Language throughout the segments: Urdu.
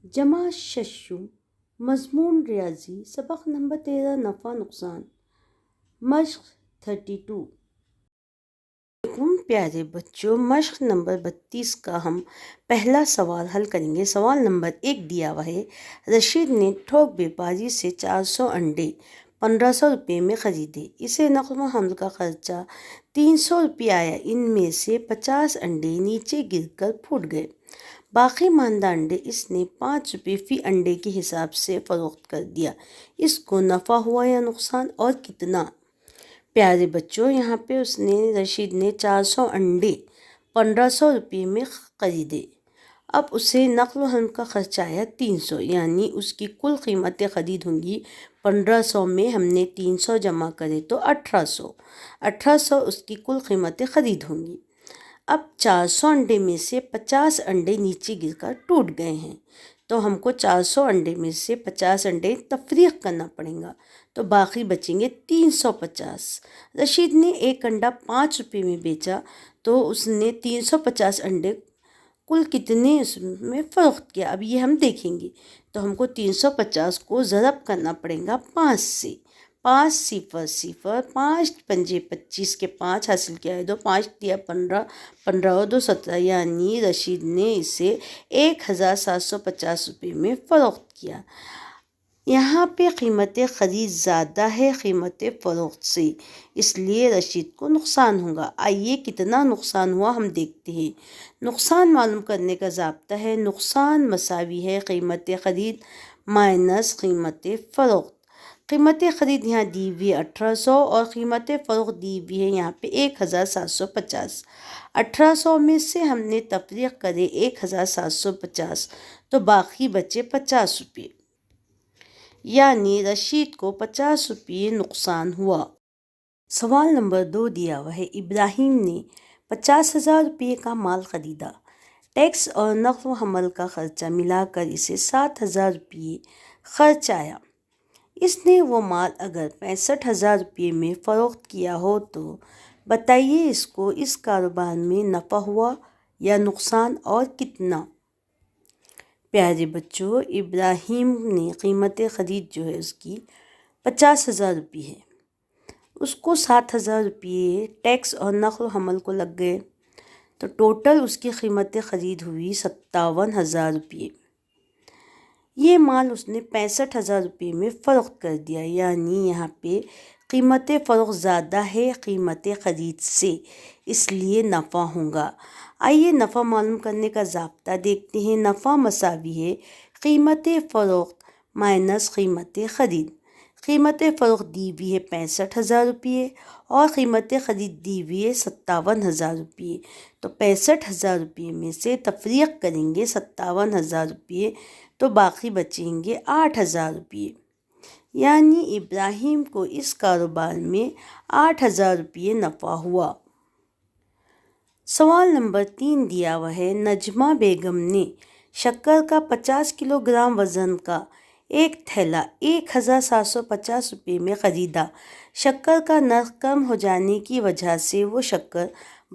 جمع ششو مضمون ریاضی سبق نمبر 13 نفع نقصان مشق 32۔ پیارے بچوں، مشق نمبر 32 کا ہم پہلا سوال حل کریں گے۔ سوال نمبر 1 دیا ہوا ہے، رشید نے تھوک بیپاری سے 400 انڈے 1500 روپے میں خریدے۔ اسے نقل و حمل کا خرچہ 300 روپے آیا۔ ان میں سے 50 انڈے نیچے گر کر پھوٹ گئے۔ باقی ماندہ انڈے اس نے 5 روپے فی انڈے کے حساب سے فروخت کر دیا۔ اس کو نفع ہوا یا نقصان اور کتنا؟ پیارے بچوں، یہاں پہ رشید نے 400 انڈے 1500 روپے میں خریدے۔ اب اسے نقل و حمل کا خرچہ آیا 300، یعنی اس کی کل قیمت خرید ہوں گی 1500 میں ہم نے 300 جمع کرے تو 1800 اس کی کل قیمت خرید ہوں گی۔ اب 400 انڈے میں سے 50 انڈے نیچے گر کر ٹوٹ گئے ہیں، تو ہم کو 400 انڈے میں سے 50 انڈے تفریق کرنا پڑیں گا، تو باقی بچیں گے 350۔ رشید نے ایک انڈا 5 روپے میں بیچا، تو اس نے 350 انڈے کل کتنے اس میں فروخت کیا؟ اب یہ ہم دیکھیں گے، تو ہم کو 350 کو ضرب کرنا پڑے گا 5 سے۔ 5 0 0 5 5 25 کے 5 حاصل کیا ہے، 5 دیا 15، 15 اور 2 17، یعنی رشید نے اسے 1750 روپے میں فروخت کیا۔ یہاں پہ قیمت خرید زیادہ ہے قیمت فروخت سے، اس لیے رشید کو نقصان ہوگا۔ آئیے کتنا نقصان ہوا ہم دیکھتے ہیں۔ نقصان معلوم کرنے کا ضابطہ ہے، نقصان مساوی ہے قیمت خرید مائنس قیمت فروخت۔ قیمت خرید یہاں دی ہوئی ہے 1800 اور قیمت فروخت دی ہوئی ہے یہاں پہ 1750۔ 1800 میں سے ہم نے تفریق کرے 1750، تو باقی بچے 50 روپے، یعنی رشید کو 50 روپے نقصان ہوا۔ سوال نمبر 2 دیا ہوا ہے، ابراہیم نے 50,000 روپے کا مال خریدا۔ ٹیکس اور نقل و حمل کا خرچہ ملا کر اسے 7,000 روپے خرچ آیا۔ اس نے وہ مال اگر 65,000 روپے میں فروخت کیا ہو تو بتائیے اس کو اس کاروبار میں نفع ہوا یا نقصان اور کتنا؟ پیارے بچوں، ابراہیم نے قیمت خرید جو ہے اس کی 50,000 روپے ہے، اس کو 7,000 روپے ٹیکس اور نقل و حمل کو لگ گئے، تو ٹوٹل اس کی قیمت خرید ہوئی 57,000 روپے۔ یہ مال اس نے 65,000 روپے میں فروخت کر دیا، یعنی یہاں پہ قیمت فروخت زیادہ ہے قیمت خرید سے، اس لیے نفع ہوگا۔ آئیے نفع معلوم کرنے کا ضابطہ دیکھتے ہیں۔ نفع مساوی ہے قیمت فروخت مائنس قیمت خرید۔ قیمت فروخت دی ہوئی ہے 65,000 روپے اور قیمت خرید دی ہوئی ہے 57,000 روپے، تو 65,000 روپے میں سے تفریق کریں گے 57,000 روپے، تو باقی بچیں گے 8,000 روپے، یعنی ابراہیم کو اس کاروبار میں 8,000 روپے نفع ہوا۔ سوال نمبر 3 دیا ہوا ہے، نجمہ بیگم نے شکر کا 50 کلو گرام وزن کا ایک تھیلا 1,750 روپے میں خریدا۔ شکر کا نرخ کم ہو جانے کی وجہ سے وہ شکر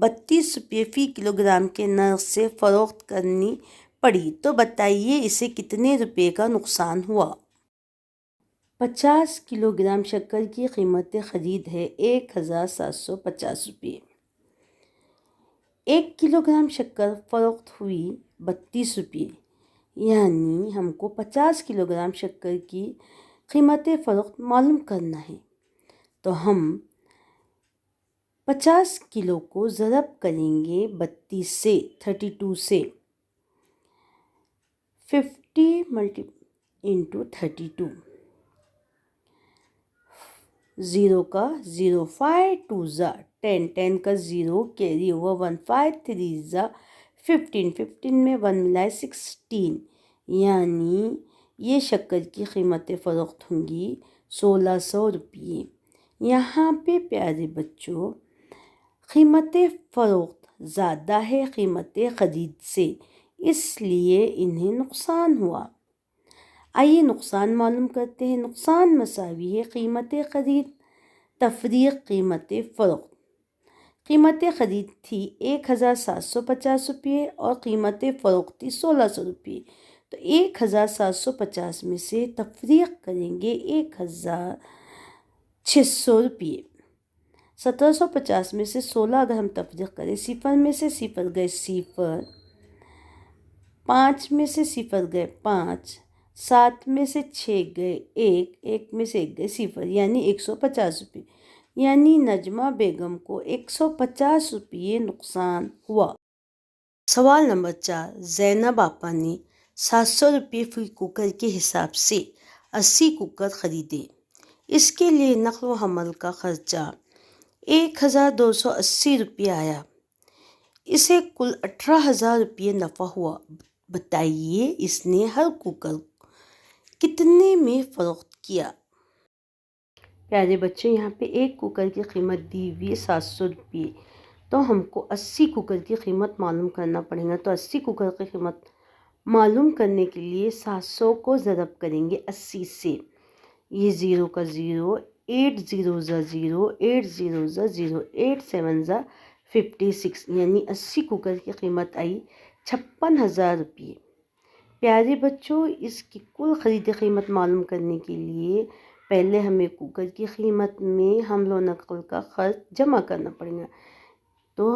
32 روپے فی کلو گرام کے نرخ سے فروخت کرنی پڑی، تو بتائیے اسے کتنے روپے کا نقصان ہوا؟ 50 کلو گرام شکر کی قیمت خرید ہے 1,750 روپے۔ 1 کلو گرام شکر فروخت ہوئی 32 روپے، یعنی ہم کو 50 کلو گرام شکر کی قیمت فروخت معلوم کرنا ہے، تو ہم 50 کلو کو ضرب کریں گے 32 سے 32 سے، 50 انٹو 32، 0 کا 0 5 2 10 10 کا 0 کیری اوور 1 5 3 15 15 میں 1 ملائے 16، یعنی یہ شکر کی قیمت فروخت ہوں گی 1,600 روپے۔ یہاں پہ پیارے بچوں قیمت فروخت زیادہ ہے قیمت خرید سے، اس لیے انہیں نقصان ہوا۔ آئیے نقصان معلوم کرتے ہیں۔ نقصان مساوی ہے قیمت خرید تفریق قیمت فروخت۔ قیمت خرید تھی 1,750 روپے اور قیمت فروخت تھی 1,600 روپے، تو 1750 میں سے تفریق کریں گے 1600 روپیے۔ 1750 میں سے 16 اگر ہم تفریق کریں، صفر میں سے صفر گئے صفر، 5 میں سے صفر گئے 5، 7 میں سے 6 گئے 1، 1 میں سے 1 گئے صفر، یعنی 150 روپیے، یعنی نجمہ بیگم کو 150 روپیے نقصان ہوا۔ سوال نمبر 4، زینب آپا نے 700 روپیے فی کوکر کے حساب سے 80 کوکر خریدے۔ اس کے لیے نقل و حمل کا خرچہ 1280 روپیے آیا۔ اسے کل 18,000 روپیے نفع ہوا۔ بتائیے اس نے ہر کوکر کتنے میں فروخت کیا؟ پیارے بچوں، یہاں پہ ایک کوکر کی قیمت دی ہوئی 700 روپیے، تو ہم کو 80 کوکر کی قیمت معلوم کرنا پڑے گا۔ تو 80 کوکر کی قیمت معلوم کرنے کے لیے 700 کو ضرب کریں گے 80 سے، یہ 0 کا 0، 8 0 زا 0، 8 0 زا 0، 8 7 زا 56، یعنی 80 کوکر کی قیمت آئی 56,000 روپیے۔ پیارے بچوں، اس کی کل خریدی قیمت معلوم کرنے کے لیے پہلے ہمیں کوکر کی قیمت میں حمل و نقل کا خرچ جمع کرنا پڑے گا۔ تو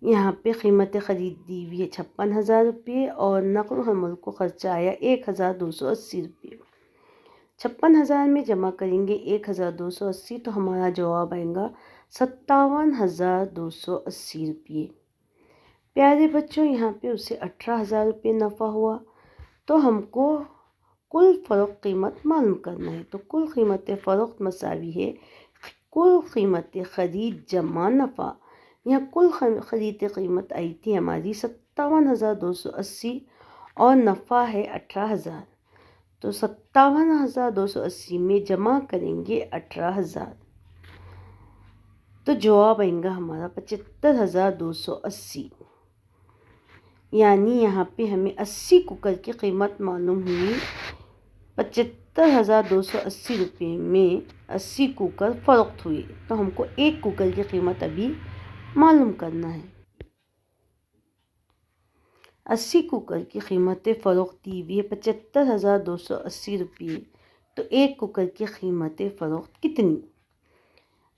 یہاں پہ قیمت خرید دی ہوئی ہے 56,000 روپیے اور نقل و حمل کو خرچہ آیا 1,280 روپیے۔ 56,000 میں جمع کریں گے 1,280 تو ہمارا جواب آئے گا 57,280 روپیے۔ پیارے بچوں، یہاں پہ اسے 18,000 روپیے نفع ہوا، تو ہم کو کل فروخت قیمت معلوم کرنا ہے۔ تو کل قیمت فروخت مساوی ہے کل قیمت خرید جمع نفع۔ یہاں کل خرید قیمت آئی تھی ہماری 57,280 اور نفع ہے 18,000، تو 57,280 میں جمع کریں گے 18,000 تو جواب آئے گا ہمارا 75,280، یعنی یہاں پہ ہمیں 80 کوکر کی قیمت معلوم ہوئی 75,280 روپے میں 80 کوکر فروخت ہوئے، تو ہم کو ایک کوکر کی قیمت ابھی معلوم کرنا ہے۔ 80 کوکر کی قیمت فروخت دی ہوئی ہے 75,280 روپیے، تو ایک کوکر کی قیمت فروخت کتنی؟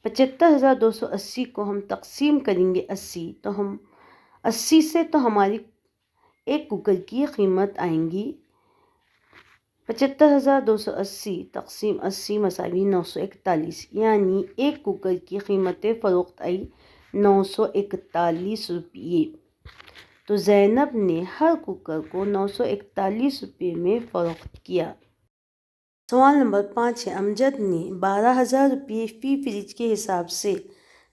75,280 کو ہم تقسیم کریں گے 80، تو ہم 80 سے تو ہماری ایک کوکر کی قیمت آئیں گی 75,280 تقسیم 80 مساوی 941، یعنی ایک کوکر کی قیمت فروخت آئی 941 روپیے۔ تو زینب نے ہر کوکر کو 941 روپے میں فروخت کیا۔ سوال نمبر 5 ہے، امجد نے 12,000 روپے فی فریج کے حساب سے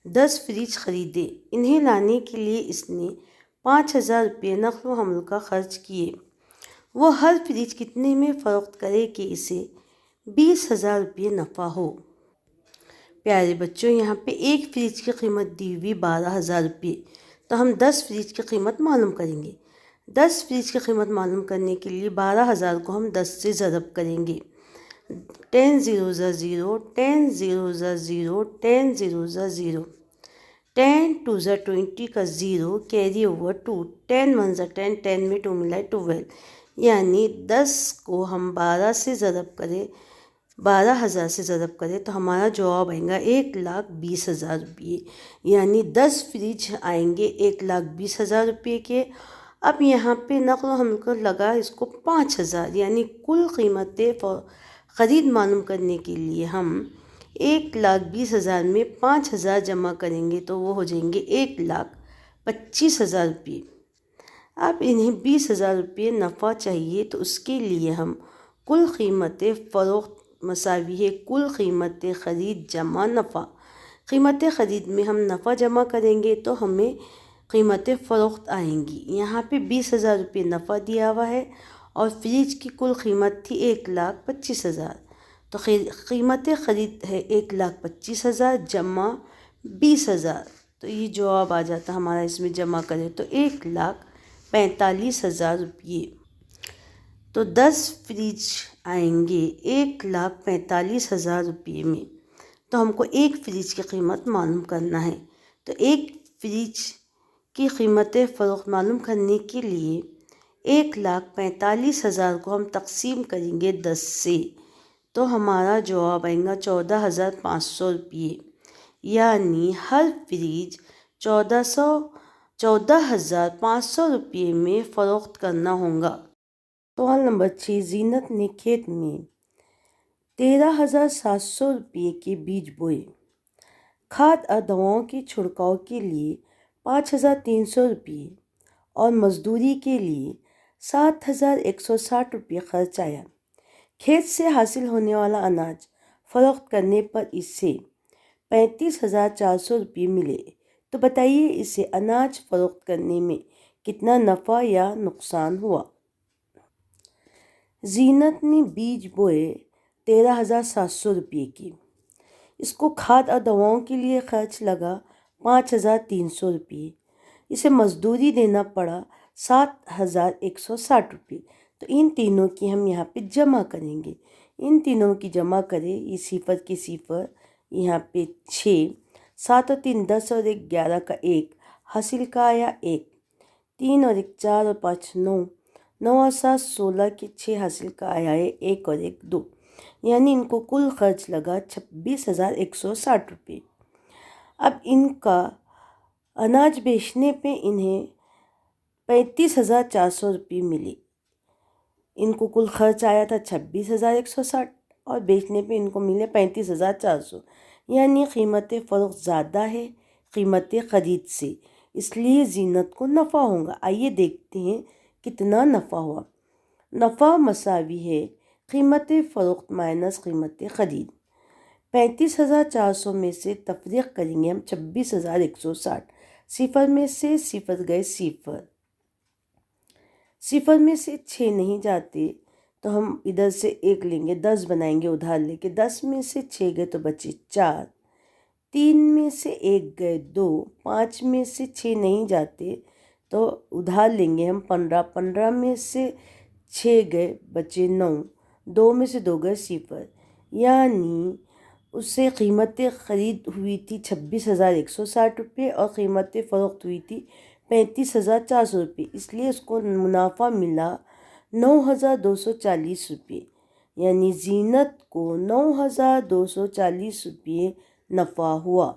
10 فریج خریدے۔ انہیں لانے کے لیے اس نے 5,000 روپے نقل و حمل کا خرچ کیے۔ وہ ہر فریج کتنے میں فروخت کرے کہ اسے 20,000 روپے نفع ہو؟ پیارے بچوں، یہاں پہ ایک فریج کی قیمت دی ہوئی 12,000 روپے، تو ہم 10 فریج کی قیمت معلوم کریں گے۔ 10 فریج کی قیمت معلوم کرنے کے لیے 12,000 کو ہم 10 سے ضرب کریں گے، 10 0 زا 0، 10 0 زا 0، 10 0 زا 0، 10 2 زا 20 کا 0 کیری اوور 2، 10 1 زا 10، 10 میں 2 ملائے 12، یعنی 10 کو ہم 12 سے ضرب کریں، 12,000 سے ضرب کریں تو ہمارا جواب آئے گا 1,20,000 روپیے، یعنی 10 فریج آئیں گے 1,20,000 روپیے کے۔ اب یہاں پہ نقل و حمل کو لگا اس کو 5,000، یعنی کل قیمت خرید معلوم کرنے کے لیے ہم 1,20,000 میں 5,000 جمع کریں گے تو وہ ہو جائیں گے 1,25,000 روپیے۔ اب انہیں 20,000 روپے نفع چاہیے، تو اس کے لیے ہم کل قیمت فروخت مساوی ہے کل قیمت خرید جمع نفع۔ قیمت خرید میں ہم نفع جمع کریں گے تو ہمیں قیمت فروخت آئیں گی۔ یہاں پہ 20,000 روپے نفع دیا ہوا ہے اور فریج کی کل قیمت تھی 1,25,000، تو قیمت خرید ہے 1,25,000 جمع 20,000، تو یہ جواب آ جاتا ہمارا، اس میں جمع کریں تو 1,45,000 روپیے۔ تو 10 فریج آئیں گے 1,45,000 روپیے میں، تو ہم کو ایک فریج کی قیمت معلوم کرنا ہے۔ تو ایک فریج کی قیمت فروخت معلوم کرنے کے لیے 1,45,000 کو ہم تقسیم کریں گے 10 سے تو ہمارا جواب آئے گا 14,500 روپیے، یعنی ہر فریج 14,500 روپیے میں فروخت کرنا ہوگا۔ سوال نمبر 6، زینت نے کھیت میں 13,700 روپیے کے بیج بوئے، کھاد اور دواؤں کے چھڑکاؤ کے لیے 5,300 روپیے اور مزدوری کے لیے 7,160 روپیے خرچ آیا۔ کھیت سے حاصل ہونے والا اناج فروخت کرنے پر اسے 35,400 روپیے ملے، تو بتائیے اسے اناج فروخت کرنے میں کتنا نفع یا نقصان ہوا۔ زینت نے بیج بوئے 13,700 روپیے کے، اس کو کھاد اور دواؤں کے لیے خرچ لگا 5,300 روپیے، اسے مزدوری دینا پڑا 7,160 روپیے، تو ان تینوں کی ہم یہاں پہ جمع کریں گے۔ ان تینوں کی جمع کریں، یہ صفر کے صفر، یہاں پہ 6، 7 اور 3 10 اور 1 11 کا 1، حاصل کا آیا 1، 3 اور 1 4 اور 5 9، 9 اور 7 16 کے 6 حاصل کا آیا ہے 1 اور 1 2، یعنی ان کو کل خرچ لگا 26,160 روپے۔ اب ان کا اناج بیچنے پہ انہیں 35,400 روپے ملے، ان کو کل خرچ آیا تھا 26,160 اور بیچنے پہ ان کو ملے 35,400، یعنی قیمت فروخت زیادہ ہے قیمت خرید سے، اس لیے زینت کو نفع ہوگا۔ آئیے دیکھتے ہیں کتنا نفع ہوا۔ نفع مساوی ہے قیمت فروخت مائنس قیمت خرید۔ 35,400 میں سے تفریق کریں گے ہم 26,160، صفر میں سے صفر گئے صفر، صفر میں سے 6 نہیں جاتے تو ہم ادھر سے 1 لیں گے، 10 بنائیں گے ادھار لے کے، 10 میں سے 6 گئے تو بچے 4، 3 میں سے 1 گئے 2، 5 میں سے 6 نہیں جاتے تو ادھار لیں گے ہم 15، 15 میں سے 6 گئے بچے 9، 2 میں سے 2 گئے صفر، یعنی اس سے قیمت خرید ہوئی تھی 26,160 روپے اور قیمت فروخت ہوئی تھی 35,400 روپے، اس لیے اس کو منافع ملا 9,240 روپے، یعنی زینت کو 9,240 روپے نفع ہوا۔